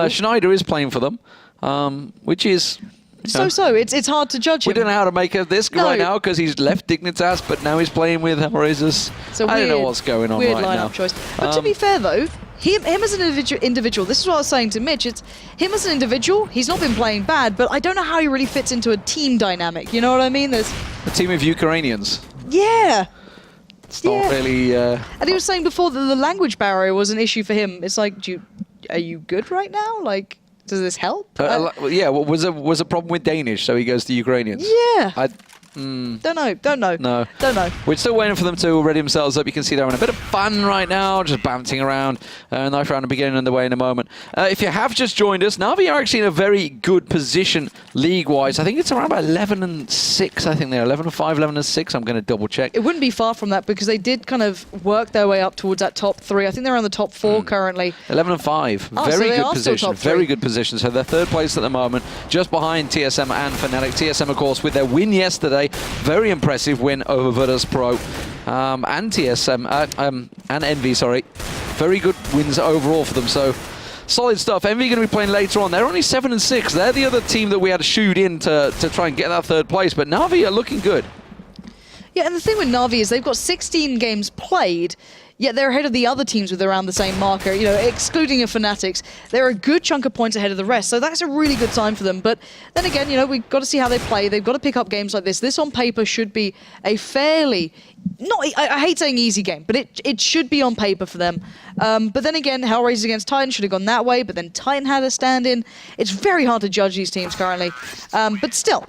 Schneider is playing for them, which is... It's hard to judge him. We don't know how to make of this right now because he's left Dignitas, but now he's playing with Hellraisers. I don't know what's going on right now. Weird lineup choice. But to be fair, though, him as an individual, this is what I was saying to Mitch, it's him as an individual, he's not been playing bad, but I don't know how he really fits into a team dynamic. You know what I mean? There's a team of Ukrainians. Yeah. It's not really... And he was saying before that the language barrier was an issue for him. It's like, are you good right now? Like... Does this help? Yeah, was a problem with Danish, so he goes to Ukrainians. Yeah. Don't know. No. Don't know. We're still waiting for them to ready themselves up. You can see they're having a bit of fun right now, just bouncing around. Knife round and beginning underway in a moment. If you have just joined us, Na'Vi are actually in a very good position league-wise. I think it's around about 11-6. I think they're 11-5, 11-6. I'm going to double check. It wouldn't be far from that because they did kind of work their way up towards that top 3. I think they're around the top 4 currently. 11-5. Very good position. Very good position. So they're third place at the moment, just behind TSM and Fnatic. TSM, of course, with their win yesterday. Very impressive win over Virtus Pro and TSM and Envy, sorry. Very good wins overall for them. So solid stuff. Envy going to be playing later on. They're only 7-6. They're the other team that we had to shoot in to try and get that third place. But Na'Vi are looking good. Yeah, and the thing with Na'Vi is they've got 16 games played, yet they're ahead of the other teams with around the same marker. You know, excluding your Fanatics, they're a good chunk of points ahead of the rest. So that's a really good sign for them. But then again, you know, we've got to see how they play. They've got to pick up games like this. This on paper should be a fairly, I hate saying easy game, but it should be on paper for them. But then again, Hellraisers against Titan should have gone that way, but then Titan had a stand-in. It's very hard to judge these teams currently. But still,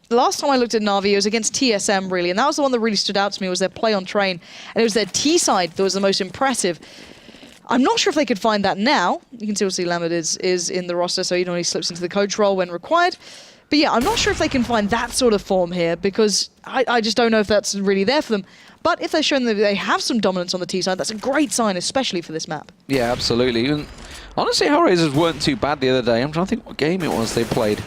the last time I looked at Na'Vi, it was against TSM, really, and that was the one that really stood out to me, was their play on train, and it was their T-side that was the most impressive. I'm not sure if they could find that now. You can still see Lamed is in the roster, so he normally slips into the coach role when required. But yeah, I'm not sure if they can find that sort of form here, because I just don't know if that's really there for them. But if they're showing that they have some dominance on the T-side, that's a great sign, especially for this map. Yeah, absolutely. And honestly, Hellraisers weren't too bad the other day. I'm trying to think what game it was they played.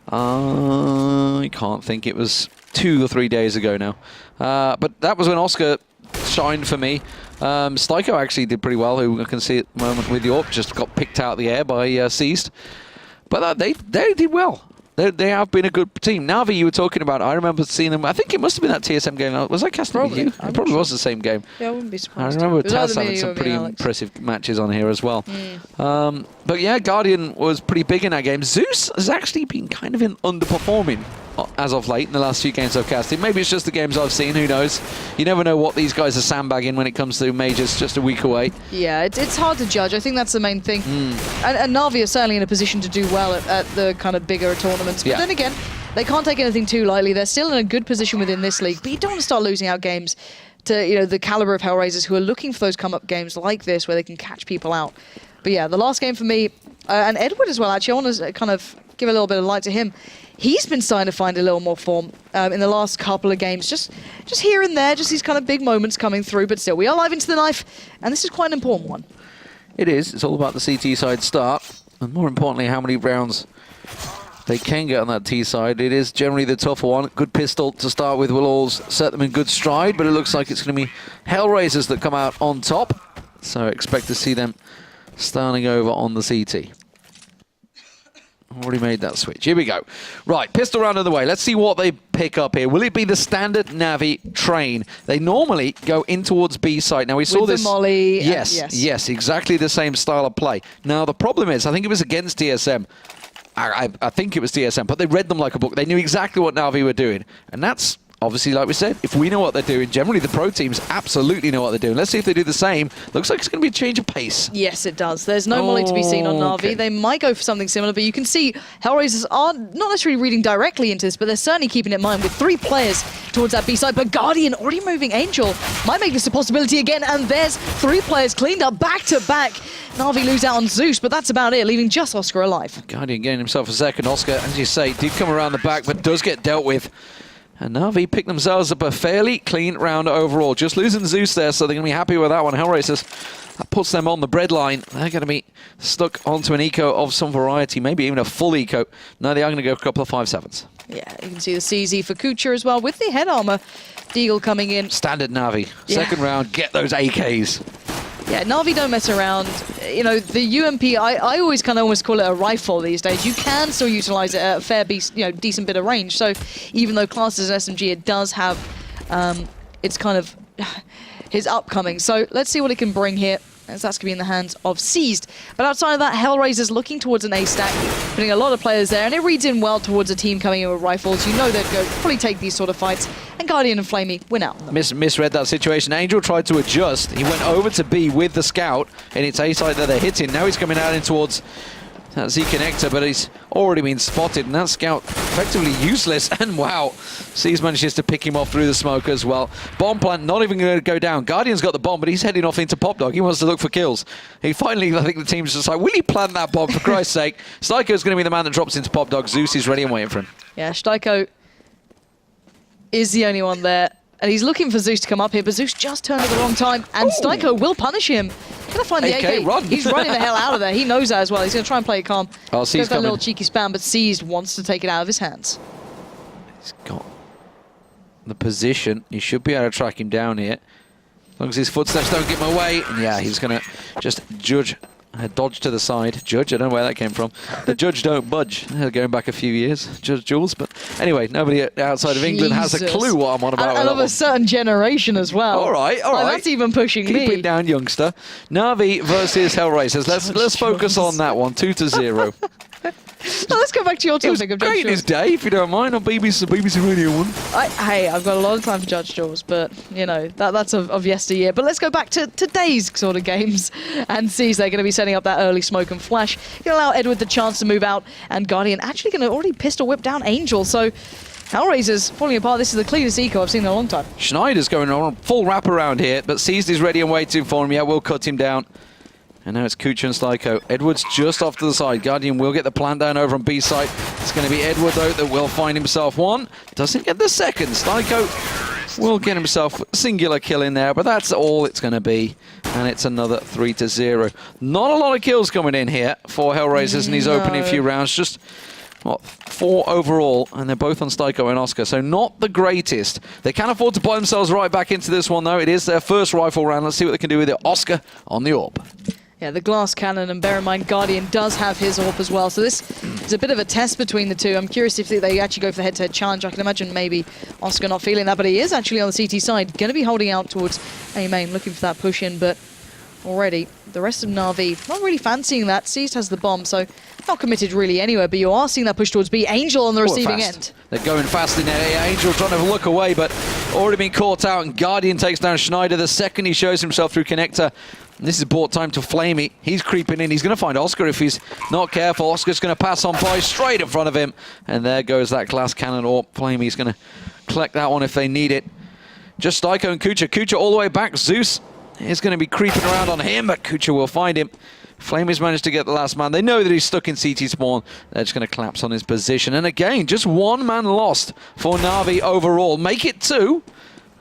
I can't think. It was 2 or 3 days ago now. But that was when Oscar shined for me. Styko actually did pretty well, who I can see at the moment with York, just got picked out of the air by Seized. But they did well. They have been a good team. Na'Vi, you were talking about, I remember seeing them, I think it must have been that TSM game. Was I casting with you? It probably was the same game. Yeah, I wouldn't be surprised. I remember Taz having some pretty impressive matches on here as well. But yeah, Guardian was pretty big in that game. Zeus has actually been kind of underperforming as of late in the last few games I've casted. Maybe it's just the games I've seen, who knows? You never know what these guys are sandbagging when it comes to majors just a week away. Yeah, it's hard to judge. I think that's the main thing. And Na'Vi are certainly in a position to do well at the kind of bigger tournaments. But then again, they can't take anything too lightly. They're still in a good position within this league, but you don't want to start losing out games to, you know, the caliber of Hellraisers who are looking for those come-up games like this where they can catch people out. But yeah, the last game for me, and Edward as well, actually, I want to kind of give a little bit of light to him. He's been starting to find a little more form in the last couple of games, just here and there, just these kind of big moments coming through, but still, we are live into the knife, and this is quite an important one. It is. It's all about the CT side start, and more importantly, how many rounds they can get on that T side. It is generally the tougher one. Good pistol to start with will all set them in good stride, but it looks like it's going to be Hellraisers that come out on top, so expect to see them starting over on the CT. Already made that switch. Here we go. Right, pistol round of the way. Let's see what they pick up here. Will it be the standard Na'Vi train? They normally go in towards B site. Now we saw this. With the molly. Yes, exactly the same style of play. Now the problem is, I think it was against TSM. I think it was TSM, but they read them like a book. They knew exactly what Na'Vi were doing, and that's obviously, like we said, if we know what they're doing, generally the pro teams absolutely know what they're doing. Let's see if they do the same. Looks like it's going to be a change of pace. Yes, it does. There's no molly to be seen on Na'Vi. Okay. They might go for something similar, but you can see Hellraisers are not necessarily reading directly into this, but they're certainly keeping it in mind with 3 players towards that B side. But Guardian already moving Angel might make this a possibility again, and there's 3 players cleaned up back-to-back. Na'Vi lose out on Zeus, but that's about it, leaving just Oscar alive. Guardian getting himself a second. Oscar, as you say, did come around the back, but does get dealt with. And Na'Vi pick themselves up a fairly clean round overall. Just losing Zeus there, so they're going to be happy with that one. Hellraisers, that puts them on the breadline. They're going to be stuck onto an eco of some variety, maybe even a full eco. No, they are going to go a couple of 5-7s. Yeah, you can see the CZ for Kucha as well, with the head armor. Deagle coming in. Standard Na'Vi. Second round, get those AKs. Yeah, Na'Vi don't mess around. You know, the UMP, I always kind of almost call it a rifle these days. You can still utilize it at a fair, decent bit of range. So even though classed as an SMG, it does have its kind of his upcoming. So let's see what it can bring here, as that's going to be in the hands of Seized. But outside of that, Hellraiser's looking towards an A stack, putting a lot of players there, and it reads in well towards a team coming in with rifles. You know they'd probably take these sort of fights, and Guardian and Flamey win out. Misread that situation. Angel tried to adjust. He went over to B with the scout, and it's A side that they're hitting. Now he's coming out in towards that Z connector, but he's already been spotted, and that scout effectively useless. And wow, Seas manages to pick him off through the smoke as well. Bomb plant not even going to go down. Guardian's got the bomb, but he's heading off into Pop Dog. He wants to look for kills. He finally, I think the team's just like, will he plant that bomb for Christ's sake? Styko's going to be the man that drops into Pop Dog. Zeus is ready and waiting for him. Yeah, Styko is the only one there. And he's looking for Zeus to come up here, but Zeus just turned at the wrong time, and Styko will punish him. Gonna find the AK. Run. He's running the hell out of there. He knows that as well. He's gonna try and play it calm. Oh, Goes that little cheeky spam, but Seized wants to take it out of his hands. He's got the position. He should be able to track him down here. As long as his footsteps don't get him away. And yeah, he's gonna just dodge to the side. Judge, I don't know where that came from. The Judge don't budge. Going back a few years, Judge Jules. But anyway, nobody outside of England has a clue what I'm on about. And of a certain generation as well. All right. That's even pushing me. Keep it down, youngster. Na'Vi versus Hellraisers. Let's focus on that one. 2-0. Well, let's go back to your topic of Judge great Jules. this day, if you don't mind, on BBC Radio 1. Hey, I've got a lot of time for Judge Jules, but, you know, that's of yesteryear. But let's go back to today's sort of games and see if they're going to be setting up that early smoke and flash. Going to allow Edward the chance to move out, and Guardian actually going to already pistol whip down Angel. So Hellraiser's falling apart. This is the cleanest eco I've seen in a long time. Schneider's going on a full wrap around here, but Seized is ready and waiting for him. Yeah, we'll cut him down. And now it's Kucha and Styko. Edwards just off to the side. Guardian will get the plant down over on B site. It's going to be Edward, though, that will find himself one. Doesn't get the second. Styko will get himself a singular kill in there, but that's all it's going to be. And it's another 3-0. Not a lot of kills coming in here for Hellraisers in his opening few rounds. Just, what, 4 overall, and they're both on Styko and Oscar, so not the greatest. They can afford to buy themselves right back into this one, though. It is their first rifle round. Let's see what they can do with it. Oscar on the AWP. Yeah, the glass cannon, and bear in mind, Guardian does have his AWP as well, so this is a bit of a test between the two. I'm curious if they actually go for the head-to-head challenge. I can imagine maybe Oscar not feeling that, but he is actually on the CT side, going to be holding out towards A main, looking for that push-in, but already the rest of Na'Vi not really fancying that. Seized has the bomb, so not committed really anywhere, but you are seeing that push towards B. Angel on the receiving end. They're going fast in there. Angel trying to look away, but already been caught out, and Guardian takes down Schneider the second he shows himself through connector. And this is bought time to Flamey. He's creeping in. He's going to find Oscar if he's not careful. Oscar's going to pass on by straight in front of him. And there goes that glass cannon, or Flamey's going to collect that one if they need it. Just Styko and Kucha. Kucha all the way back. Zeus is going to be creeping around on him, but Kucha will find him. Flamey's managed to get the last man. They know that he's stuck in CT spawn. They're just going to collapse on his position. And again, just one man lost for Na'Vi overall. Make it 2.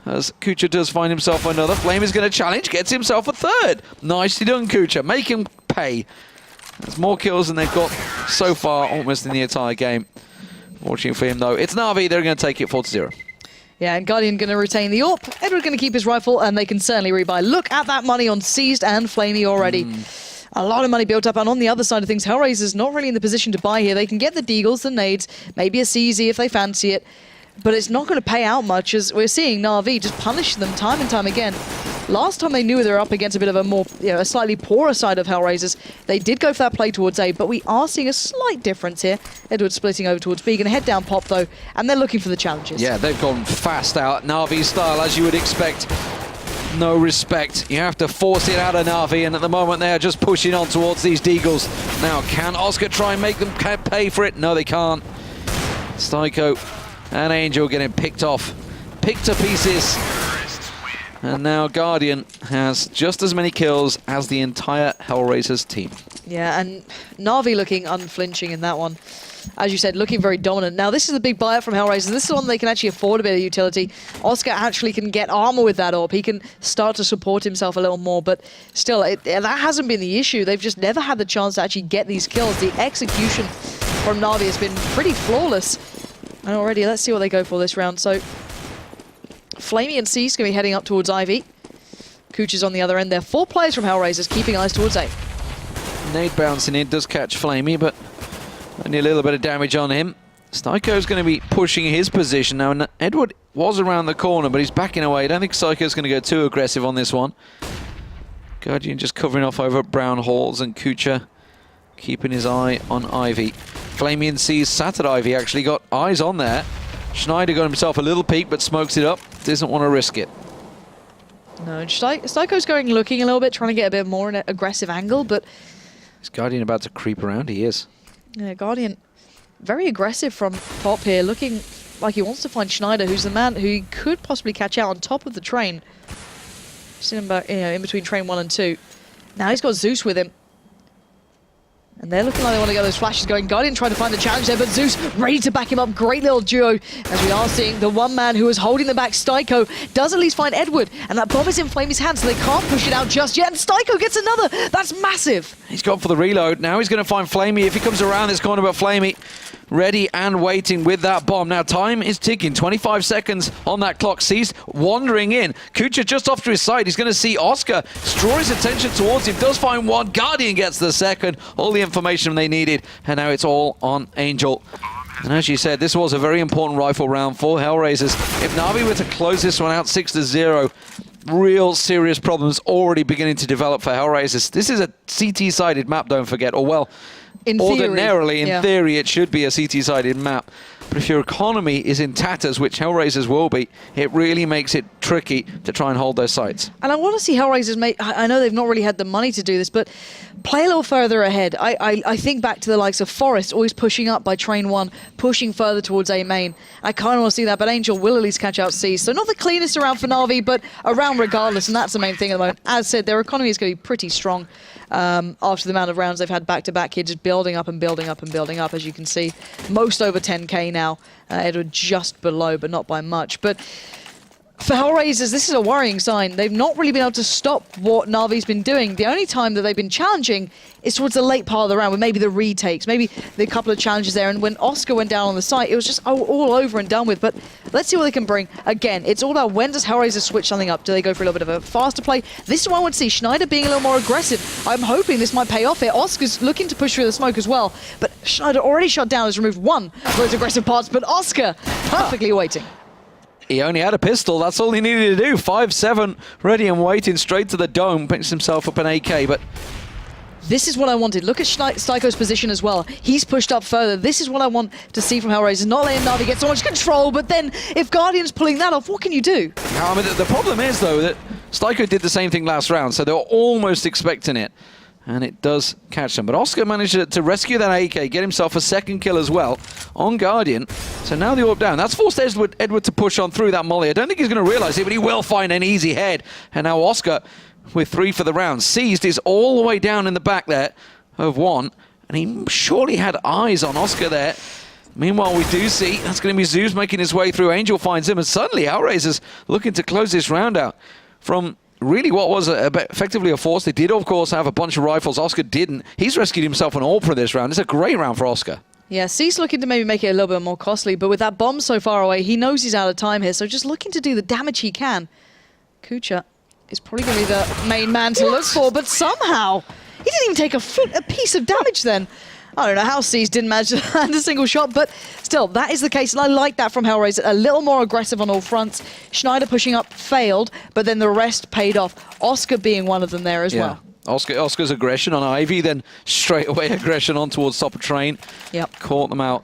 As Kucha does find himself another. Flame is going to challenge, gets himself a 3rd. Nicely done, Kucha. Make him pay. There's more kills than they've got so far, almost in the entire game. Fortunately for him, though, it's Na'Vi. They're going to take it 4-0. Yeah, and Guardian going to retain the AWP. Edward going to keep his rifle, and they can certainly rebuy. Look at that money on Seized and Flamey already. A lot of money built up, and on the other side of things, Hellraiser's not really in the position to buy here. They can get the deagles, the nades, maybe a CZ if they fancy it. But it's not going to pay out much, as we're seeing Na'Vi just punish them time and time again. Last time they knew they were up against a bit of a more, a slightly poorer side of Hellraisers. They did go for that play towards A, but we are seeing a slight difference here. Edward splitting over towards B, going to head down Pop though, and they're looking for the challenges. Yeah, they've gone fast out, Na'Vi style, as you would expect. No respect. You have to force it out of Na'Vi, and at the moment they are just pushing on towards these deagles. Now, can Oscar try and make them pay for it? No, they can't. Styko and Angel getting picked to pieces. And now Guardian has just as many kills as the entire Hellraisers team. Yeah, and Na'Vi looking unflinching in that one. As you said, looking very dominant. Now, this is the big buyout from Hellraisers. This is the one they can actually afford a bit of utility. Oscar actually can get armor with that AWP. He can start to support himself a little more, but still, that hasn't been the issue. They've just never had the chance to actually get these kills. The execution from Na'Vi has been pretty flawless. And already, let's see what they go for this round. So, Flamey and Cease going to be heading up towards Ivy. Cooch is on the other end there. 4 players from Hellraisers keeping eyes towards A. Nade bouncing in does catch Flamey, but only a little bit of damage on him. Styko's going to be pushing his position now, and Edward was around the corner, but he's backing away. I don't think Styko's going to go too aggressive on this one. Guardian just covering off over Brown Halls, and Kucha keeping his eye on Ivy. Flamey and C's sat at Ivy, actually got eyes on there. Schneider got himself a little peek, but smokes it up. Doesn't want to risk it. No, Styko's going looking a little bit, trying to get a bit more an aggressive angle, but... Is Guardian about to creep around? He is. Yeah, Guardian very aggressive from top here, looking like he wants to find Schneider, who's the man who he could possibly catch out on top of the train. Sitting back, in between train 1 and 2. Now he's got Zeus with him. And they're looking like they want to get those flashes going. Guardian trying to find the challenge there, but Zeus ready to back him up. Great little duo, as we are seeing the one man who was holding them back, Styko, does at least find Edward. And that bomb is in Flamey's hand, so they can't push it out just yet. And Styko gets another. That's massive. He's gone for the reload. Now he's going to find Flamey if he comes around this corner, but Flamey ready and waiting with that bomb. Now time is ticking. 25 seconds on that clock. Ceased wandering in. Kucha just off to his side. He's going to see Oscar draw his attention towards him. Does find one. Guardian gets the second. All the information they needed. And now it's all on Angel. And as you said, this was a very important rifle round for Hellraisers. If Na'Vi were to close this one out 6-0, real serious problems already beginning to develop for Hellraisers. This is a CT-sided map, don't forget. Or well, ordinarily, in theory, it should be a CT-sided map. But if your economy is in tatters, which Hellraisers will be, it really makes it tricky to try and hold their sites. And I want to see Hellraisers make... I know they've not really had the money to do this, but play a little further ahead. I think back to the likes of Forest, always pushing up by train 1, pushing further towards A main. I kind of want to see that, but Angel will at least catch out C. So not the cleanest around for Na'Vi, but around regardless, and that's the main thing at the moment. As said, their economy is going to be pretty strong after the amount of rounds they've had back-to-back here, just building up and building up and building up, as you can see. Most over 10k now. Edward just below, but not by much. But for Hellraisers, this is a worrying sign. They've not really been able to stop what Na'Vi's been doing. The only time that they've been challenging is towards the late part of the round, with maybe the retakes, maybe the couple of challenges there. And when Oscar went down on the site, it was just all over and done with. But let's see what they can bring. Again, it's all about when does Hellraisers switch something up? Do they go for a little bit of a faster play? This is what I want to see. Schneider being a little more aggressive. I'm hoping this might pay off here. Oscar's looking to push through the smoke as well. But Schneider already shot down, has removed one of those aggressive parts. But Oscar perfectly waiting. He only had a pistol. That's all he needed to do. 5-7, ready and waiting, straight to the dome. Picks himself up an AK, but... This is what I wanted. Look at Styko's position as well. He's pushed up further. This is what I want to see from Hellraisers. Not letting Na'Vi get so much control, but then if Guardian's pulling that off, what can you do? Yeah, I mean, the problem is, though, that Styko did the same thing last round, so they were almost expecting it. And it does catch them. But Oscar managed to rescue that AK, get himself a second kill as well on Guardian. So now the AWP down. That's forced Edward to push on through that molly. I don't think he's going to realize it, but he will find an easy head. And now Oscar, with 3 for the round, seized is all the way down in the back there of 1. And he surely had eyes on Oscar there. Meanwhile, we do see that's going to be Zeus making his way through. Angel finds him, and suddenly Hellraisers looking to close this round out from... really what was effectively a force. They did, of course, have a bunch of rifles. Oscar didn't. He's rescued himself an AWP for this round. It's a great round for Oscar. Yeah, C's looking to maybe make it a little bit more costly, but with that bomb so far away, he knows he's out of time here, so just looking to do the damage he can. Kucha is probably going to be the main man to look for, but somehow he didn't even take a piece of damage then. I don't know how C's didn't manage to land a single shot, but still, that is the case, and I like that from Hellraiser. A little more aggressive on all fronts. Schneider pushing up failed, but then the rest paid off. Oscar being one of them there as well. Oscar's aggression on Ivy, then straight away aggression on towards top of train. Yep. Caught them out.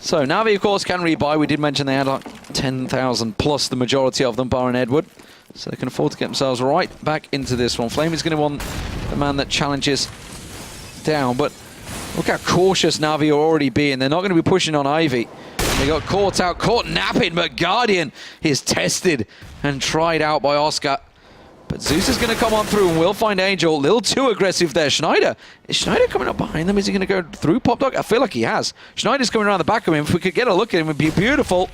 So Na'Vi, of course, can rebuy. We did mention they had like 10,000 plus, the majority of them, barring Edward. So they can afford to get themselves right back into this one. Flame is going to want the man that challenges down, but look how cautious Na'Vi are already being. They're not going to be pushing on Ivy. They got caught napping, but Guardian is tested and tried out by Oscar. But Zeus is going to come on through and will find Angel. A little too aggressive there. Schneider. Is Schneider coming up behind them? Is he going to go through Pop Dog? I feel like he has. Schneider's coming around the back of him. If we could get a look at him, it would be beautiful.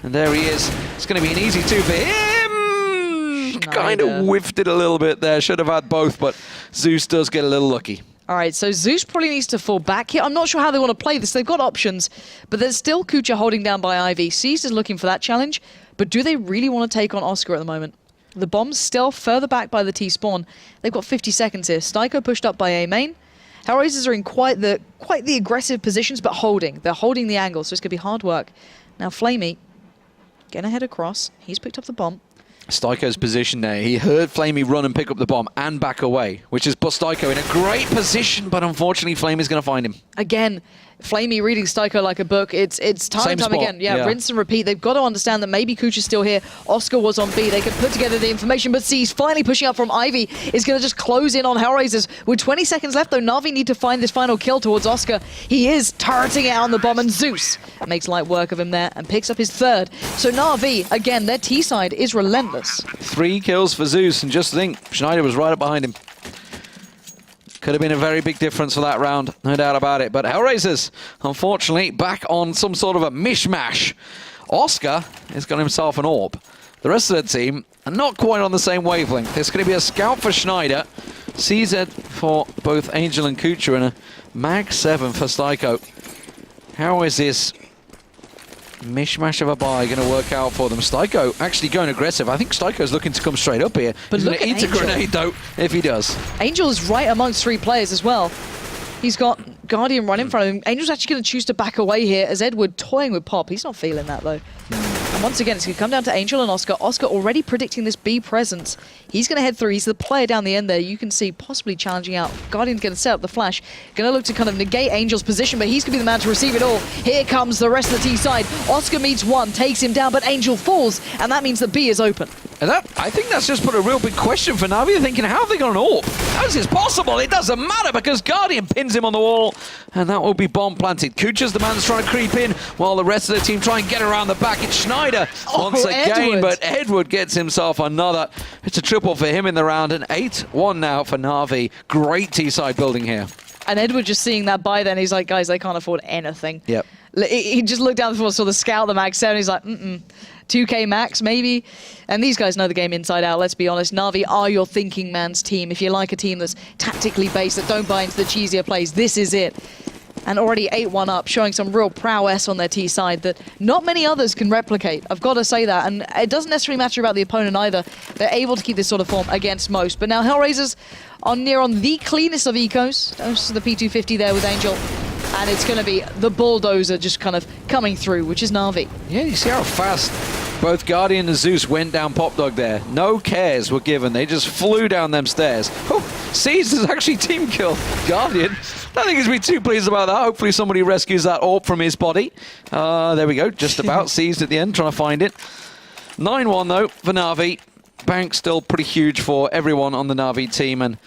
And there he is. It's going to be an easy 2 for him. Kind of whiffed it a little bit there. Should have had both, but Zeus does get a little lucky. All right, so Zeus probably needs to fall back here. I'm not sure how they want to play this. They've got options, but there's still Kucha holding down by Ivy. C's is looking for that challenge, but do they really want to take on Oscar at the moment? The bomb's still further back by the T-spawn. They've got 50 seconds here. Styko pushed up by A main. Hellraisers are in quite the aggressive positions, but holding. They're holding the angle, so it's going to be hard work. Now Flamey getting ahead across. He's picked up the bomb. Styko's position there. He heard Flamey run and pick up the bomb and back away, which has put Styko in a great position, but unfortunately Flamey's going to find him. Again, Flamey reading Styko like a book. It's time and time again. Yeah, rinse and repeat. They've got to understand that maybe Kuch is still here. Oscar was on B. They can put together the information, but C's finally pushing up from Ivy is going to just close in on Hellraisers. With 20 seconds left, though, Na'Vi need to find this final kill towards Oscar. He is turreting it on the bomb, and Zeus makes light work of him there and picks up his third. So Na'Vi, again, their T side is relentless. 3 kills for Zeus, and just think, Schneider was right up behind him. Could have been a very big difference for that round, no doubt about it. But Hellraisers, unfortunately, back on some sort of a mishmash. Oscar has got himself an AWP. The rest of the team are not quite on the same wavelength. There's going to be a scout for Schneider, CZ for both Angel and Kucha, and a Mag 7 for Styko. How is this mishmash of a buy going to work out for them? Styko actually going aggressive. I think Styko's looking to come straight up here. But he's going to eat a grenade, though, if he does. Angel is right amongst 3 players as well. He's got Guardian right in front of him. Angel's actually going to choose to back away here as Edward toying with Pop. He's not feeling that, though. And once again, it's going to come down to Angel and Oscar. Oscar already predicting this B presence. He's going to head through. He's the player down the end there. You can see possibly challenging out. Guardian's going to set up the flash. Going to look to kind of negate Angel's position, but he's going to be the man to receive it all. Here comes the rest of the T side. Oscar meets one, takes him down, but Angel falls, and that means that B is open. And I think that's just put a real big question for Na'Vi. They're thinking, how have they got an AWP? How is this possible? It doesn't matter because Guardian pins him on the wall, and that will be bomb planted. Kucha's the man that's trying to creep in while the rest of the team try and get around the back. It's Schneider once again, Edward. but Edward gets himself another. It's a triple for him in the round, and 8-1 now for Na'Vi. Great T-side building here. And Edward just seeing that buy then, he's like, guys, they can't afford anything. Yep. He just looked down the floor, saw the scout, the Mag 7, he's like, 2K max, maybe. And these guys know the game inside out, let's be honest. Na'Vi are your thinking man's team. If you like a team that's tactically based, that don't buy into the cheesier plays, this is it. And already 8-1 up, showing some real prowess on their T side that not many others can replicate. I've got to say that. And it doesn't necessarily matter about the opponent either. They're able to keep this sort of form against most. But now Hellraisers are near on the cleanest of ecos. Those the P250 there with Angel. And it's going to be the bulldozer just kind of coming through, which is Na'Vi. Yeah, you see how fast both Guardian and Zeus went down Pop Dog there. No cares were given. They just flew down them stairs. Oh, Seas has actually team killed Guardian. I don't think he's been too pleased about that. Hopefully somebody rescues that AWP from his body. There we go. Just about seized at the end, trying to find it. 9-1 though for Na'Vi. Bank still pretty huge for everyone on the Na'Vi team, and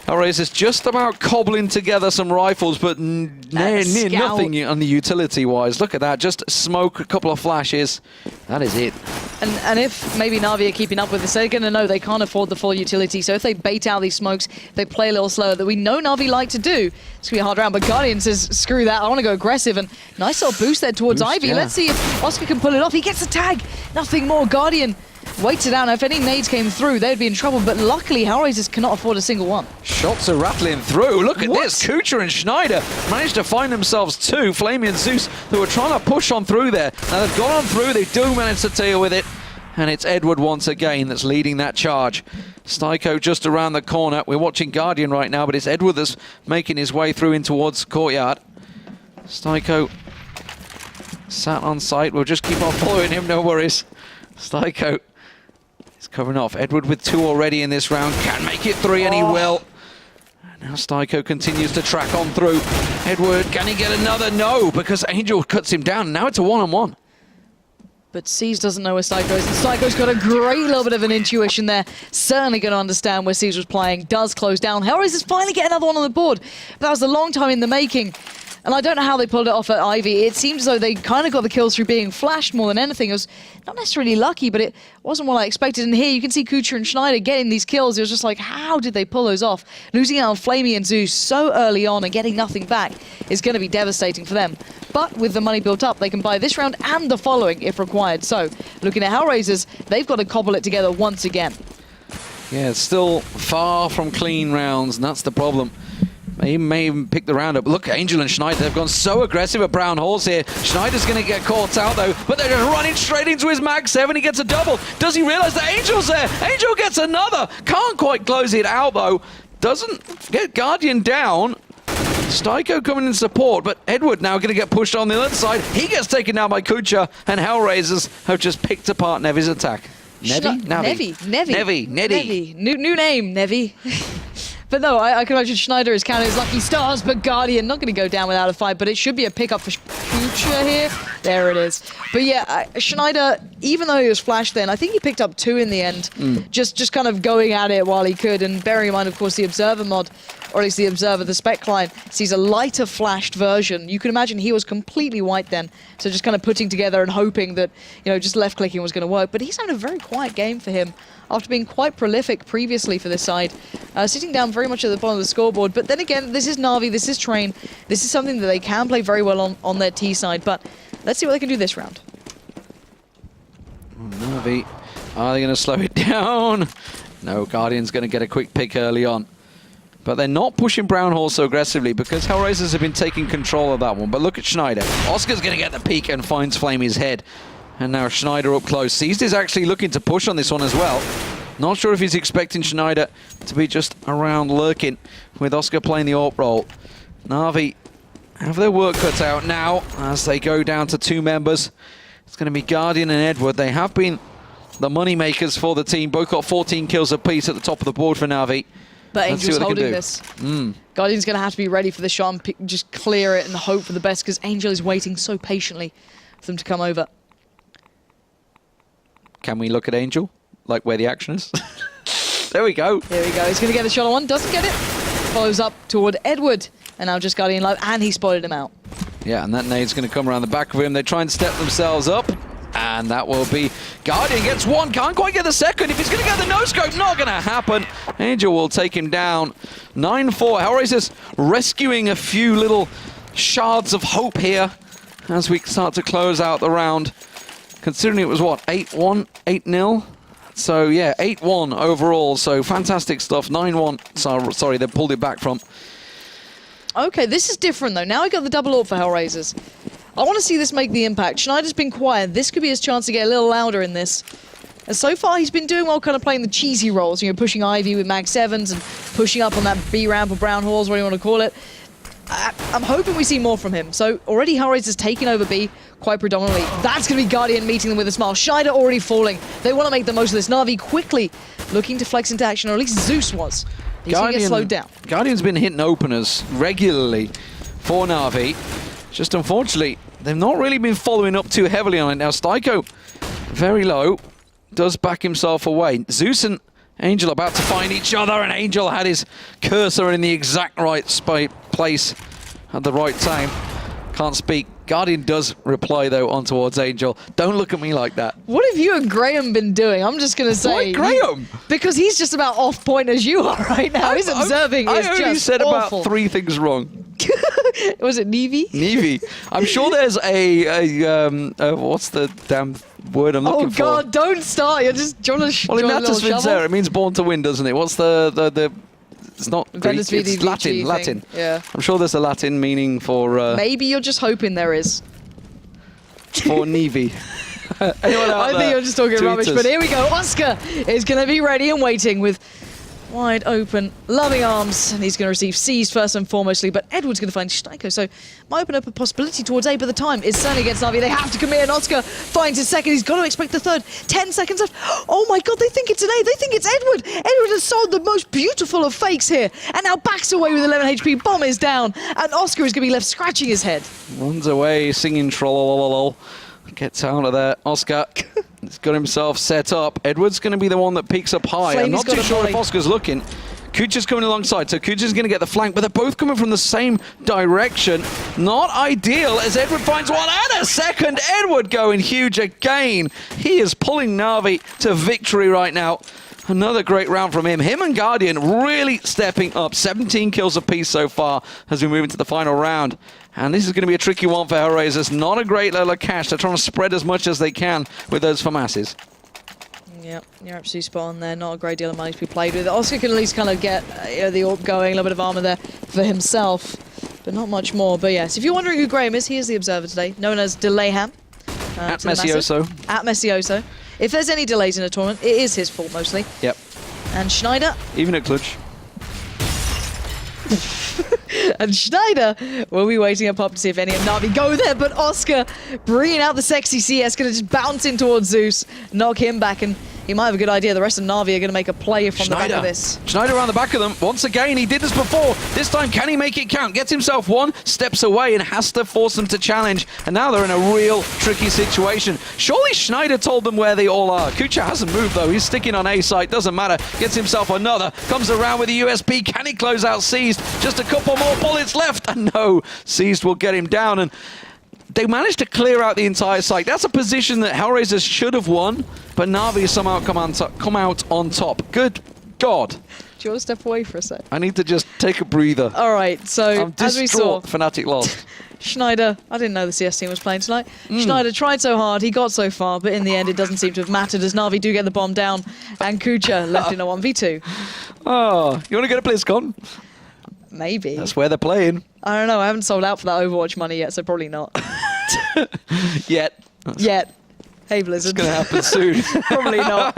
Hellraisers just about cobbling together some rifles, but near nothing on the utility-wise. Look at that, just smoke, a couple of flashes. That is it. And if maybe Na'Vi are keeping up with this, they're going to know they can't afford the full utility. So if they bait out these smokes, they play a little slower, that we know Na'Vi like to do. It's going to be a hard round, but Guardian says, screw that, I want to go aggressive. And nice little boost there towards Ivy. Yeah. Let's see if Oscar can pull it off. He gets the tag. Nothing more. Guardian waits it out. Now, if any nades came through, they'd be in trouble. But luckily, Hellraisers cannot afford a single one. Shots are rattling through. Look at this. Kucha and Schneider managed to find themselves 2. Flamey and Zeus, who were trying to push on through there. Now they've gone on through. They do manage to deal with it. And it's Edward once again that's leading that charge. Styko just around the corner. We're watching Guardian right now, but it's Edward that's making his way through in towards Courtyard. Styko sat on site. We'll just keep on following him, no worries. Styko is covering off. Edward with 2 already in this round. Can make it 3, and he will. And now Styko continues to track on through. Edward, can he get another? No, because Angel cuts him down. Now it's a 1-on-1. But Seas doesn't know where Styko is. And Styko's got a great little bit of an intuition there. Certainly going to understand where Seas was playing. Does close down. Hellraisers finally get another one on the board. But that was a long time in the making. And I don't know how they pulled it off at Ivy. It seems as though they kind of got the kills through being flashed more than anything. It was not necessarily lucky, but it wasn't what I expected. And here you can see Kucha and Schneider getting these kills. It was just like, how did they pull those off? Losing out on Flamey and Zeus so early on and getting nothing back is going to be devastating for them. But with the money built up, they can buy this round and the following if required. So, looking at Hellraisers, they've got to cobble it together once again. Yeah, it's still far from clean rounds, and that's the problem. He may even pick the round up. Look, Angel and Schneider, they've gone so aggressive at Brown Horse here. Schneider's going to get caught out, though, but they're just running straight into his Mag 7. He gets a double. Does he realize that Angel's there? Angel gets another. Can't quite close it out, though. Doesn't get Guardian down. Styko coming in support, but Edward now going to get pushed on the other side. He gets taken down by Kucha, and Hellraisers have just picked apart Nevi's attack. Nevi? New name, Nevi. But no, I can imagine Schneider is counting his lucky stars, but Guardian not going to go down without a fight, but it should be a pickup for Kucha here. There it is. But yeah, Schneider, even though he was flashed then, I think he picked up 2 in the end, just kind of going at it while he could, and bearing in mind, of course, the Observer mod, or at least the Observer, the spec client, sees a lighter flashed version. You can imagine he was completely white then, so just kind of putting together and hoping that, you know, just left-clicking was going to work. But he's had a very quiet game for him after being quite prolific previously for this side, sitting down very much at the bottom of the scoreboard. But then again, this is Na'Vi, this is Train, this is something that they can play very well on their T side, but let's see what they can do this round. Na'Vi, are they going to slow it down? No, Guardian's going to get a quick pick early on. But they're not pushing Brown Horse so aggressively because Hellraisers have been taking control of that one. But look at Schneider. Oscar's going to get the peek and finds Flamey's head. And now Schneider up close. Seized is actually looking to push on this one as well. Not sure if he's expecting Schneider to be just around lurking with Oscar playing the AWP role. Na'Vi have their work cut out now as they go down to 2 members. It's going to be Guardian and Edward. They have been the money makers for the team. Both got 14 kills apiece at the top of the board for Na'Vi. But Angel's holding this. Guardian's going to have to be ready for the shot and just clear it and hope for the best because Angel is waiting so patiently for them to come over. Can we look at Angel? Like where the action is? There we go. There we go. He's going to get the shot on one. Doesn't get it. Follows up toward Edward. And now just Guardian live. And he spotted him out. Yeah, and that nade's going to come around the back of him. They try and step themselves up. And that will be... Guardian gets 1. Can't quite get the second. If he's going to get the no-scope, not going to happen. Angel will take him down. 9-4. Hellraisers rescuing a few little shards of hope here as we start to close out the round. Considering it was, what, 8-1, 8-0? So, yeah, 8-1 overall. So, fantastic stuff. 9-1. Sorry, they pulled it back from. Okay, this is different, though. Now we got the double AWP for Hellraisers. I want to see this make the impact. Schneider's been quiet. This could be his chance to get a little louder in this. And so far, he's been doing well kind of playing the cheesy roles. You know, pushing Ivy with Mag 7s and pushing up on that B ramp or Brown Halls, whatever you want to call it. I'm hoping we see more from him. So already Hellraiser's taken over B quite predominantly. That's going to be Guardian meeting them with a smile. Schneider already falling. They want to make the most of this. Na'Vi quickly looking to flex into action, or at least Zeus was. He's going to get slowed down. Guardian's been hitting openers regularly for Na'Vi. Just unfortunately, they've not really been following up too heavily on it. Now Styko, very low, does back himself away. Zeus and Angel about to find each other, and Angel had his cursor in the exact right place at the right time. Can't speak. Guardian does reply, though, on towards Angel. Don't look at me like that. What have you and Graham been doing? I'm just going to say... Why Graham? Because he's just about off point as you are right now. His observing is just awful. I only said about 3 things wrong. Was it Nevi? Nevi. I'm sure there's what's the damn word I'm looking for? Oh God, don't start. You're just trying to well, in Natus Vincere, it means born to win, doesn't it? What's the it's not Greek, it's Latin. Latin. Yeah. I'm sure there's a Latin meaning for... Maybe you're just hoping there is. For Nevi. I think you're just talking rubbish, but here we go. Oscar is going to be ready and waiting with wide open, loving arms, and he's going to receive C's first and foremostly, but Edward's going to find Styko, so might open up a possibility towards A, but the time is certainly against Na'Vi. They have to commit, and Oscar finds his second. He's got to expect the third. 10 seconds left. Oh my God, they think it's an A. They think it's Edward. Edward has sold the most beautiful of fakes here, and now backs away with 11 HP. Bomb is down, and Oscar is going to be left scratching his head. Runs away, singing trollololol. Gets out of there. Oscar has got himself set up. Edward's going to be the one that peaks up high. I'm not too sure if Oscar's looking. Kucha's coming alongside, so Kucha's going to get the flank, but they're both coming from the same direction. Not ideal as Edward finds one and a second. Edward going huge again. He is pulling Na'Vi to victory right now. Another great round from him. Him and Guardian really stepping up. 17 kills apiece so far as we move into the final round. And this is going to be a tricky one for Hellraisers. Not a great level of cash. They're trying to spread as much as they can with those FAMASs. Yep, you're absolutely spot on there. Not a great deal of money to be played with. Oscar can at least kind of get the AWP going, a little bit of armor there for himself, but not much more. But yes, if you're wondering who Graham is, he is the observer today, known as Delayham. At Messioso. At Messioso. If there's any delays in a tournament, it is his fault mostly. Yep. And Schneider. Even at Clutch. And Schneider will be waiting up to see if any of Na'Vi go there, but Oscar bringing out the sexy CS, going to just bounce in towards Zeus, knock him back, and he might have a good idea. The rest of Na'Vi are going to make a play from the back of this. Schneider around the back of them. Once again, he did this before. This time, can he make it count? Gets himself one, steps away, and has to force them to challenge. And now they're in a real tricky situation. Surely Schneider told them where they all are. Kucha hasn't moved, though. He's sticking on A site. Doesn't matter. Gets himself another. Comes around with the USP. Can he close out Seized? Just a couple more bullets left. And no, Seized will get him down. And they managed to clear out the entire site. That's a position that Hellraisers should have won, but Na'Vi somehow come out on top. Good God. Do you want to step away for a sec? I need to just take a breather. All right, so as we saw, Fnatic lost. Schneider, I didn't know the CS team was playing tonight. Schneider tried so hard, he got so far, but in the end it doesn't seem to have mattered as Na'Vi do get the bomb down and Kucha left in a 1v2. Oh, you want to go to BlizzCon? Maybe. That's where they're playing. I don't know, I haven't sold out for that Overwatch money yet, so probably not. Yet. Yet. Hey Blizzard. It's going to happen soon. Probably not.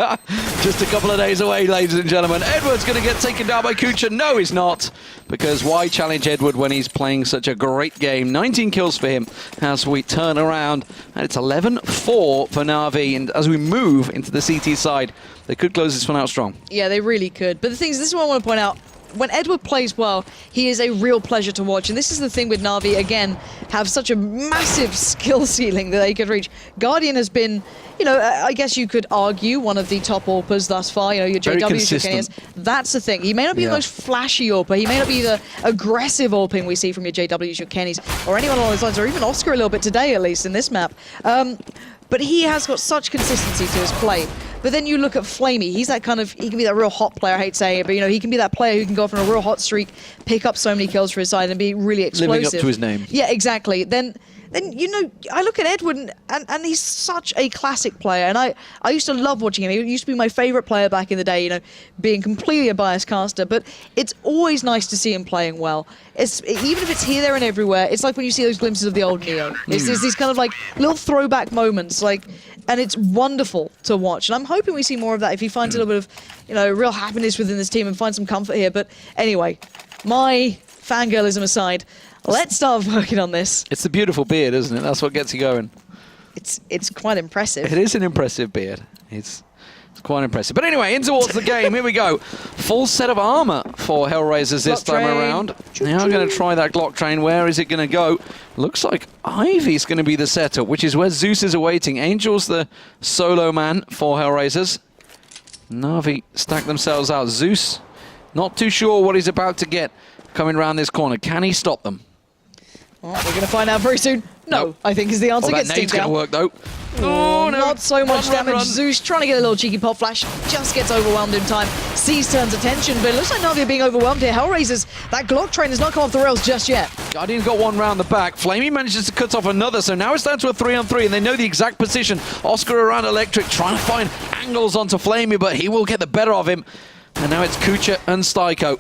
Just a couple of days away, ladies and gentlemen. Edward's going to get taken down by Kucha. No, he's not. Because why challenge Edward when he's playing such a great game? 19 kills for him as we turn around. And it's 11-4 for Na'Vi. And as we move into the CT side, they could close this one out strong. Yeah, they really could. But the thing is, this is what I want to point out. When Edward plays well, he is a real pleasure to watch. And this is the thing with Na'Vi, again, have such a massive skill ceiling that they could reach. Guardian has been, you know, I guess you could argue one of the top AWPers thus far. You know, your JW. That's the thing. He may not be the most flashy AWPer. He may not be the aggressive AWPing we see from your JWs, your Kennys, or anyone along those lines, or even Oscar a little bit today, at least, in this map. But he has got such consistency to his play. But then you look at Flamey, he's that kind of, he can be that real hot player, I hate saying it, but you know, he can be that player who can go off on a real hot streak, pick up so many kills for his side and be really explosive. Living up to his name. Yeah, exactly. Then you know, I look at Edward and he's such a classic player, and I used to love watching him. He used to be my favorite player back in the day, you know, being completely a biased caster, but it's always nice to see him playing well. Even if it's here, there, and everywhere, it's like when you see those glimpses of the old Neo. It's these kind of like little throwback moments, like, and it's wonderful to watch. And I'm hoping we see more of that if he finds a little bit of, you know, real happiness within this team and finds some comfort here. But anyway, my fangirlism aside, let's start working on this. It's the beautiful beard, isn't it? That's what gets you going. It's quite impressive. It is an impressive beard. It's quite impressive. But anyway, in towards the game. Here we go. Full set of armor for Hellraisers this time around. Now I'm going to try that Glock train. Where is it going to go? Looks like Ivy's going to be the setup, which is where Zeus is awaiting. Angel's the solo man for Hellraisers. Na'Vi stack themselves out. Zeus, not too sure what he's about to get coming around this corner. Can he stop them? Well, we're going to find out very soon. No, I think is the answer. That nade's going to work, though. Oh, no. Not so much damage. Run. Zeus trying to get a little cheeky pop flash, just gets overwhelmed in time. Sees turns attention, but it looks like Na'Vi are being overwhelmed here. Hellraisers, that Glock train has not come off the rails just yet. Guardian's got one round the back. Flamey manages to cut off another, so now it's down to a 3-on-3, and they know the exact position. Oscar around Electric, trying to find angles onto Flamey, but he will get the better of him. And now it's Kucha and Styko.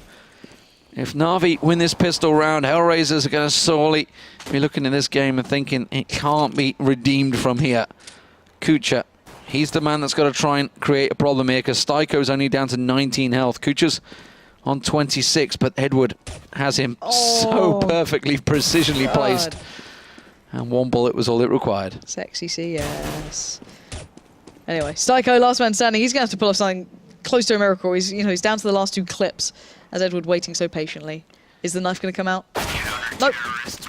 If Na'Vi win this pistol round, Hellraisers are going to sorely be looking at this game and thinking it can't be redeemed from here. Kucha, he's the man that's got to try and create a problem here because Styko's only down to 19 health. Kucha's on 26, but Edward has him so perfectly, precisionally placed. And one bullet was all it required. Sexy CS. Anyway, Styko, last man standing. He's going to have to pull off something close to a miracle. He's, you know, he's down to the last two clips. As Edward waiting so patiently. Is the knife going to come out? Nope.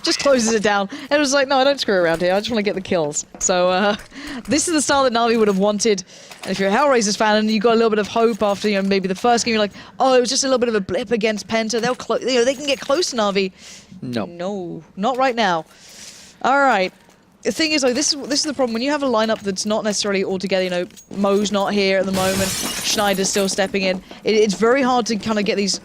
Just closes it down. Edward's like, no, I don't screw around here. I just want to get the kills. So this is the style that Na'Vi would have wanted. And if you're a Hellraisers fan and you got a little bit of hope after, you know, maybe the first game, you're like, oh, it was just a little bit of a blip against Penta. They'll, you know, they can get close to Na'Vi. No. No, not right now. All right. The thing is, like, this is the problem. When you have a lineup that's not necessarily all together, you know, Mo's not here at the moment, Schneider's still stepping in. It's very hard to kind of get these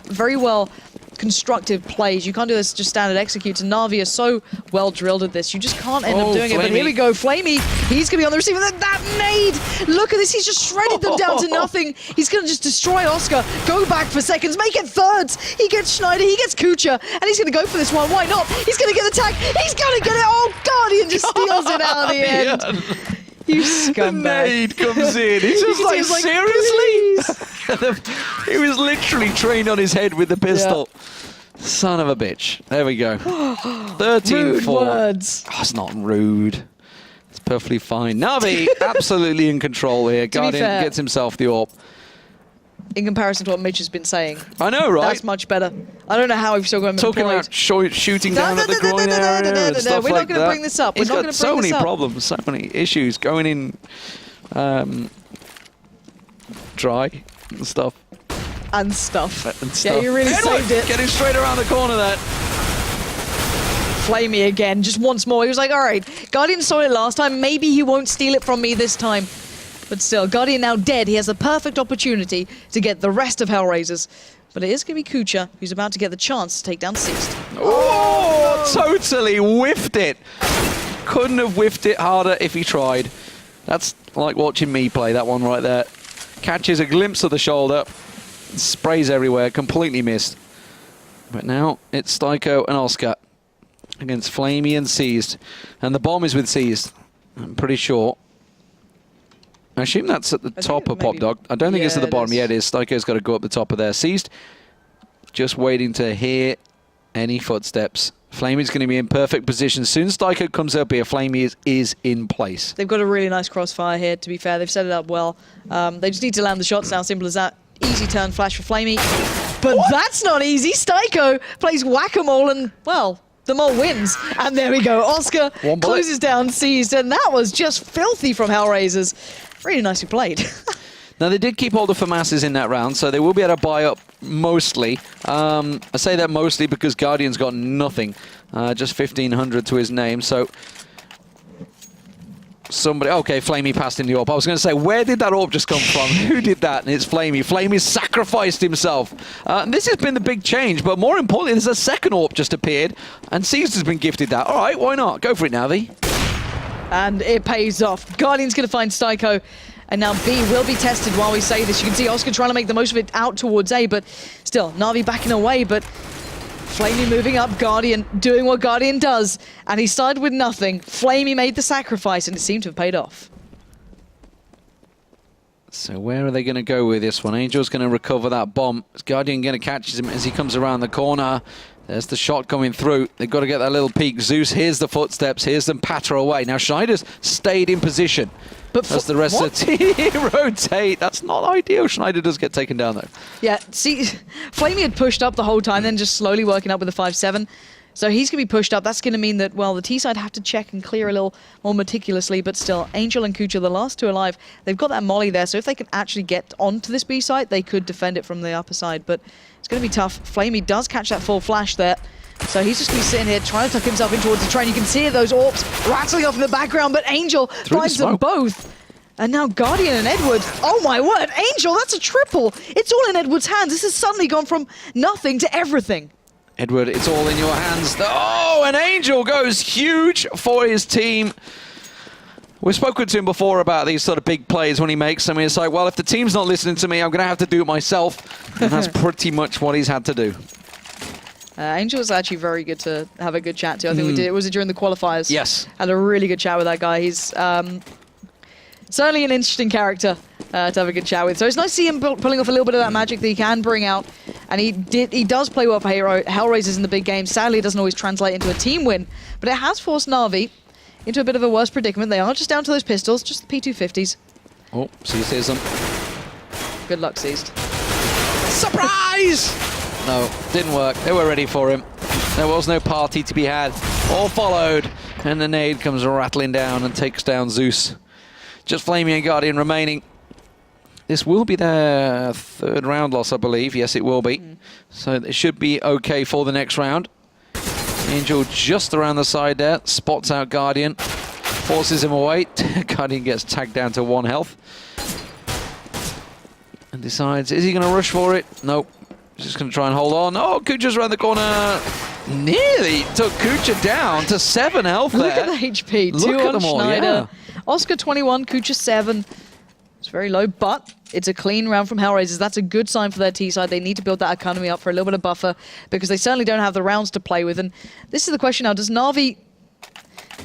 very well constructive plays. You can't do this just standard executes. And Na'Vi is so well drilled at this. You just can't end up doing it. But here we go. Flamey, he's going to be on the receiver. That nade! Look at this. He's just shredded them down to nothing. He's going to just destroy Oscar. Go back for seconds. Make it thirds. He gets Schneider. He gets Kucha. And he's going to go for this one. Why not? He's going to get the tag. He's going to get it. Oh, Guardian just steals it out of the end. You scumbag. The nade comes in. He's just like, seriously? He was literally trained on his head with the pistol. Yeah. Son of a bitch. There we go. 13-4. Rude words. Oh, it's not rude. It's perfectly fine. Na'Vi absolutely in control here. Guardian gets himself the AWP. In comparison to what Mitch has been saying. I know, right? That's much better. I don't know how we've still got him talking about shooting down at the groin area and stuff like that. We're not going to bring this up. He's got so many problems, so many issues going in dry and stuff. And stuff. Yeah, you really saved it. Getting straight around the corner there. Flamey again, just once more. He was like, all right, Guardian saw it last time. Maybe he won't steal it from me this time. But still, Guardian now dead. He has the perfect opportunity to get the rest of Hellraisers. But it is going to be Kucha who's about to get the chance to take down Seized. Oh, totally whiffed it. Couldn't have whiffed it harder if he tried. That's like watching me play that one right there. Catches a glimpse of the shoulder. Sprays everywhere. Completely missed. But now it's Styko and Oscar against Flamey and Seized. And the bomb is with Seized, I'm pretty sure. I assume that's at the top of Pop Dog. I don't think it's at the bottom. Yeah, it is. Styko's got to go up the top of there. Seized, just waiting to hear any footsteps. Flamey's going to be in perfect position. As soon as Styko comes up here, Flamey is in place. They've got a really nice crossfire here, to be fair. They've set it up well. They just need to land the shots now, simple as that. Easy turn flash for Flamey. But that's not easy. Styko plays whack-a-mole and, well, the mole wins. And there we go. Oscar closes down Seized, and that was just filthy from Hellraisers. Really nicely played. Now, they did keep hold of FAMASs in that round, so they will be able to buy up mostly. I say that mostly because Guardian's got nothing. Just 1,500 to his name, so... Somebody... Okay, Flamey passed in the AWP. I was going to say, where did that AWP just come from? Who did that? And it's Flamey. Flamey sacrificed himself. This has been the big change, but more importantly, there's a second AWP just appeared, and Seized has been gifted that. All right, why not? Go for it, Na'Vi. And it pays off. Guardian's going to find Styko. And now B will be tested while we say this. You can see Oscar trying to make the most of it out towards A, but still, Na'Vi backing away, but Flamey moving up, Guardian doing what Guardian does, and he started with nothing. Flamey made the sacrifice, and it seemed to have paid off. So where are they going to go with this one? Angel's going to recover that bomb. Is Guardian going to catch him as he comes around the corner? There's the shot coming through. They've got to get that little peek. Zeus hears the footsteps, hears them patter away. Now Schneider's stayed in position. But as the rest of the team rotate. That's not ideal. Schneider does get taken down though. Yeah, see, Flamey had pushed up the whole time, then just slowly working up with the 5-7. So he's going to be pushed up. That's going to mean that, well, the T-side have to check and clear a little more meticulously, but still, Angel and Kucha, the last two alive, they've got that molly there, so if they can actually get onto this B side, they could defend it from the upper side, but it's going to be tough. Flamey does catch that full flash there, so he's just going to be sitting here trying to tuck himself in towards the train. You can see those AWPs rattling off in the background, but Angel finds them both. And now Guardian and Edward, oh my word, Angel, that's a triple. It's all in Edward's hands. This has suddenly gone from nothing to everything. Edward, it's all in your hands. Oh, and Angel goes huge for his team. We've spoken to him before about these sort of big plays when he makes them. It's like, well, if the team's not listening to me, I'm going to have to do it myself. And that's pretty much what he's had to do. Angel was actually very good to have a good chat to. I think we did. Was it during the qualifiers? Yes. Had a really good chat with that guy. He's certainly an interesting character to have a good chat with. So it's nice to see him pulling off a little bit of that magic that he can bring out. And he does play well for Hellraisers in the big game. Sadly, it doesn't always translate into a team win. But it has forced Na'Vi into a bit of a worse predicament. They are just down to those pistols, just the P250s. Oh, Seized hears them. Good luck, Seized. Surprise! No, didn't work. They were ready for him. There was no party to be had or followed. And the nade comes rattling down and takes down Zeus. Just Flamey and Guardian remaining. This will be their third round loss, I believe. Yes, it will be. So it should be okay for the next round. Angel just around the side there. Spots out Guardian. Forces him away. Guardian gets tagged down to 1 health. And decides, is he going to rush for it? Nope. Just going to try and hold on. Oh, Kucha's around the corner. Nearly took Kucha down to 7 health there. Look at the HP. Look 2 at on them all, Schneider. yeah. Oscar 21, Kucha 7. It's very low, but it's a clean round from Hellraisers. That's a good sign for their T-side. They need to build that economy up for a little bit of buffer because they certainly don't have the rounds to play with. And this is the question now. Does Na'Vi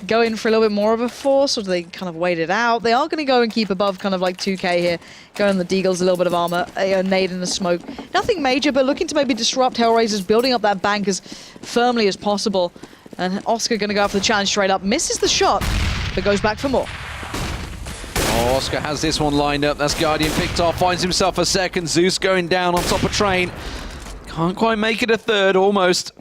go in for a little bit more of a force, or do they kind of wait it out? They are going to go and keep above kind of like 2k here. Go on the Deagles, a little bit of armor, a nade and a smoke. Nothing major, but looking to maybe disrupt Hellraisers, building up that bank as firmly as possible. And Oscar going to go for the challenge straight up. Misses the shot, but goes back for more. Oh, Oscar has this one lined up. That's Guardian picked off, finds himself a second. Zeus going down on top of Train. Can't quite make it a third, almost.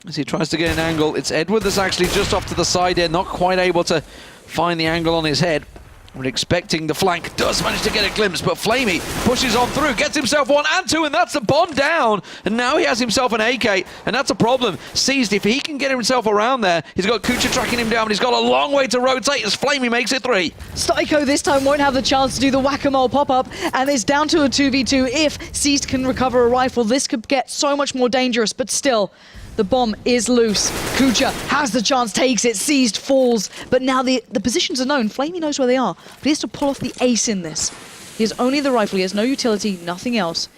As he tries to get an angle. It's Edward that's actually just off to the side here, not quite able to find the angle on his head. We're expecting the flank, does manage to get a glimpse, but Flamey pushes on through, gets himself 1 and 2, and that's the Bond down. And now he has himself an AK, and that's a problem. Seized, if he can get himself around there, he's got Kucha tracking him down, but he's got a long way to rotate as Flamey makes it 3. Styko this time won't have the chance to do the whack-a-mole pop-up, and it's down to a 2v2. If Seized can recover a rifle, this could get so much more dangerous, but still, the bomb is loose. Kucha has the chance, takes it, Seized, falls. But now the positions are known. Flamey knows where they are, but he has to pull off the ace in this. He has only the rifle, he has no utility, nothing else.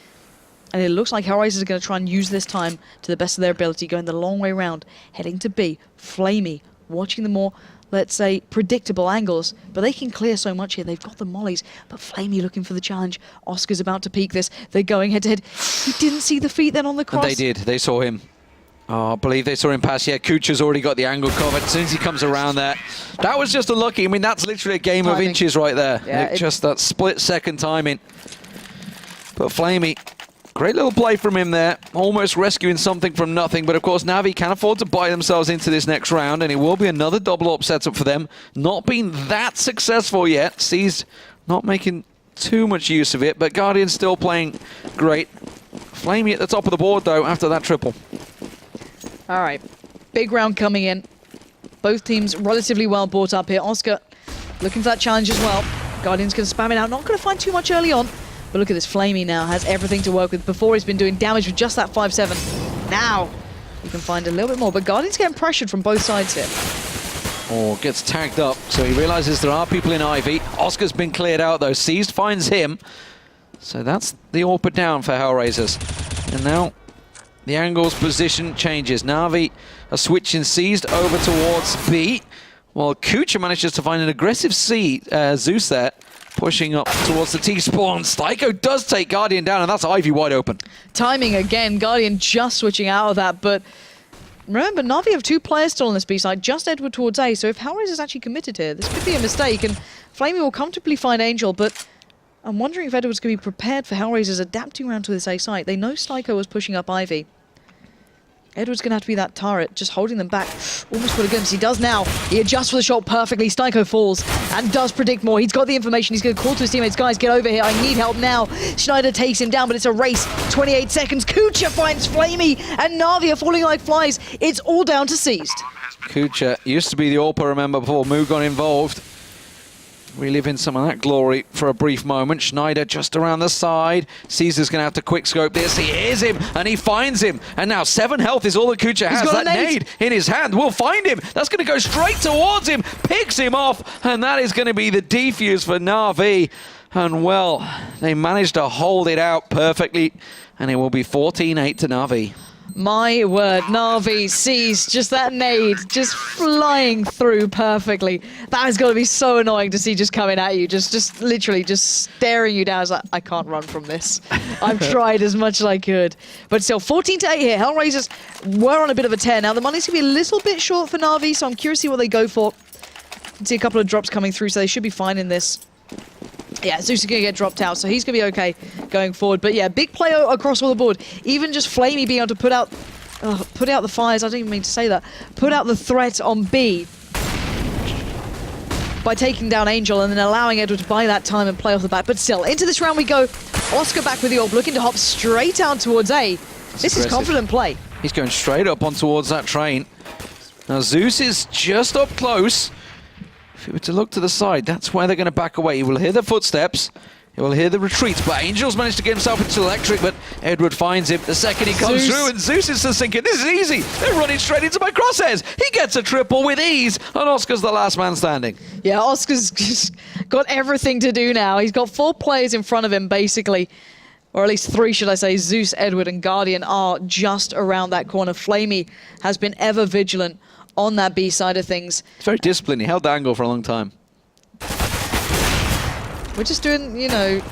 And it looks like Hellraisers are going to try and use this time to the best of their ability, going the long way round, heading to B. Flamey watching the more, let's say, predictable angles, but they can clear so much here. They've got the mollies, but Flamey looking for the challenge. Oscar's about to peek this. They're going head-to-head. He didn't see the feet then on the cross. And they did. They saw him. Oh, I believe they saw him pass. Yeah, Kucha's already got the angle covered. As soon as he comes around there, that was just unlucky. I mean, that's literally a game of inches right there. Yeah, just that split-second timing. But Flamey, great little play from him there. Almost rescuing something from nothing. But, of course, Na'Vi can afford to buy themselves into this next round, and it will be another double-up setup for them. Not been that successful yet. Seized not making too much use of it, but Guardian's still playing great. Flamey at the top of the board, though, after that triple. All right, big round coming in. Both teams relatively well brought up here. Oscar looking for that challenge as well. Guardian's going to spam it out. Not going to find too much early on. But look at this. Flamey now has everything to work with. Before he's been doing damage with just that 5-7. Now you can find a little bit more. But Guardian's getting pressured from both sides here. Oh, gets tagged up. So he realizes there are people in Ivy. Oscar's been cleared out though. Seized finds him. So that's the AWP down for Hellraisers. And now the angle's position changes. Na'Vi are switching Seized over towards B, while Kucha manages to find an aggressive Zeus there, pushing up towards the T-spawn. Styko does take Guardian down, and that's Ivy wide open. Timing again. Guardian just switching out of that, but remember, Na'Vi have 2 players still on this B side, just Edward towards A, so if Hellraiser's actually committed here, this could be a mistake, and Flamey will comfortably find Angel, but I'm wondering if Edward's going to be prepared for Hellraisers adapting around to this A site. They know Styko was pushing up Ivy. Edward's going to have to be that turret, just holding them back. Almost put a glimpse. He does now. He adjusts for the shot perfectly. Styko falls and does predict more. He's got the information. He's going to call to his teammates. Guys, get over here. I need help now. Schneider takes him down, but it's a race. 28 seconds. Kucha finds Flamey, and Na'Vi are falling like flies. It's all down to Seized. Kucha used to be the AWPer, remember, before Mu got involved. Reliving some of that glory for a brief moment. Schneider just around the side. Caesar's going to have to quick scope this. He hears him and he finds him. And now 7 health is all that Kucha has. That nade in his hand will find him. That's going to go straight towards him. Picks him off. And that is going to be the defuse for Na'Vi. And well, they managed to hold it out perfectly. And it will be 14-8 to Na'Vi. My word, Na'Vi sees just that nade just flying through perfectly. That has got to be so annoying to see just coming at you, just literally just staring you down. It's like, I can't run from this. I've tried as much as I could. But still, 14-8 here. Hellraisers were on a bit of a tear. Now, the money's going to be a little bit short for Na'Vi, so I'm curious to see what they go for. You can see a couple of drops coming through, so they should be fine in this. Yeah, Zeus is going to get dropped out, so he's going to be okay going forward. But yeah, big play across all the board. Even just Flamey being able to put out the fires, I don't even mean to say that, put out the threat on B by taking down Angel and then allowing Edward to buy that time and play off the back. But still, into this round we go. Oscar back with the AWP, looking to hop straight out towards A. This is confident play. He's going straight up on towards that train. Now Zeus is just up close. If he were to look to the side, that's where they're going to back away. He will hear the footsteps. They will hear the retreats, but Angel's managed to get himself into electric, but Edward finds him the second he comes through, and Zeus is just thinking, this is easy. They're running straight into my crosshairs. He gets a triple with ease, and Oscar's the last man standing. Yeah, Oscar's just got everything to do now. He's got 4 players in front of him, basically. Or at least 3, should I say. Zeus, Edward, and Guardian are just around that corner. Flamey has been ever vigilant on that B side of things. It's very disciplined. He held the angle for a long time. We're just doing, you know,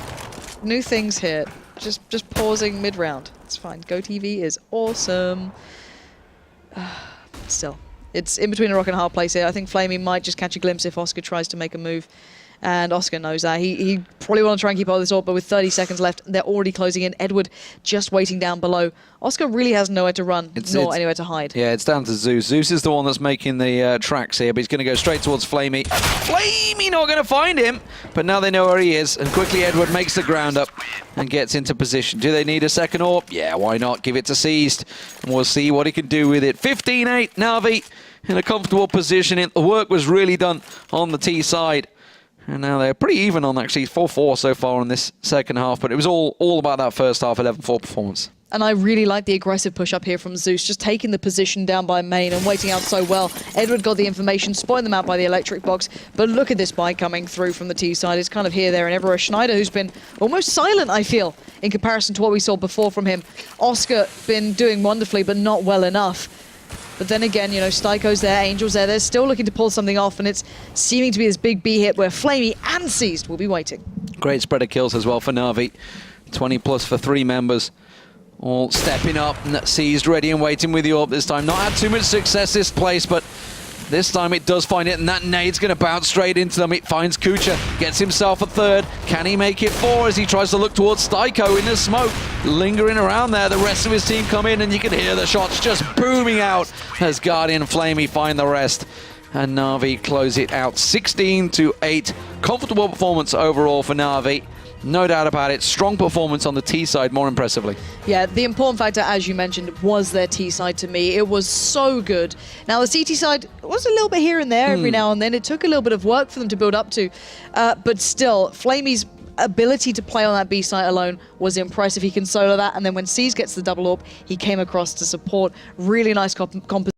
new things here. Just pausing mid-round. It's fine. GoTV is awesome. Still, it's in between a rock and a hard place here. I think Flamey might just catch a glimpse if Oscar tries to make a move. And Oscar knows that. He probably want to try and keep all this up, but with 30 seconds left, they're already closing in. Edward just waiting down below. Oscar really has nowhere to run, nor anywhere to hide. Yeah, it's down to Zeus. Zeus is the one that's making the tracks here, but he's going to go straight towards Flamey. Flamey not going to find him, but now they know where he is, and quickly Edward makes the ground up and gets into position. Do they need a second AWP? Yeah, why not? Give it to Seized, and we'll see what he can do with it. 15-8, Na'Vi in a comfortable position. The work was really done on the T side. And now they're pretty even on, actually, 4-4 so far in this second half, but it was all about that first half 11-4 performance. And I really like the aggressive push up here from Zeus, just taking the position down by main and waiting out so well. Edward got the information, spotting them out by the electric box, but look at this buy coming through from the T side. It's kind of here, there, and everywhere. Schneider, who's been almost silent, I feel, in comparison to what we saw before from him. Oscar been doing wonderfully, but not well enough. But then again, you know, Styko's there, Angel's there. They're still looking to pull something off, and it's seeming to be this big B hit where Flamey and Seized will be waiting. Great spread of kills as well for Na'Vi. 20 plus for 3 members. All stepping up, and Seized ready and waiting with the AWP this time. Not had too much success this place, but this time it does find it, and that nade's going to bounce straight into them. It finds Kucha, gets himself a 3rd. Can he make it 4 as he tries to look towards Styko in the smoke? Lingering around there, the rest of his team come in, and you can hear the shots just booming out as Guardian and Flamey find the rest. And Na'Vi close it out 16-8. Comfortable performance overall for Na'Vi. No doubt about it. Strong performance on the T side, more impressively. Yeah, the important factor, as you mentioned, was their T side to me. It was so good. Now, the CT side was a little bit here and there every now and then. It took a little bit of work for them to build up to. But still, Flamey's ability to play on that B side alone was impressive. He can solo that. And then when Seized gets the double AWP, he came across to support. Really nice composition.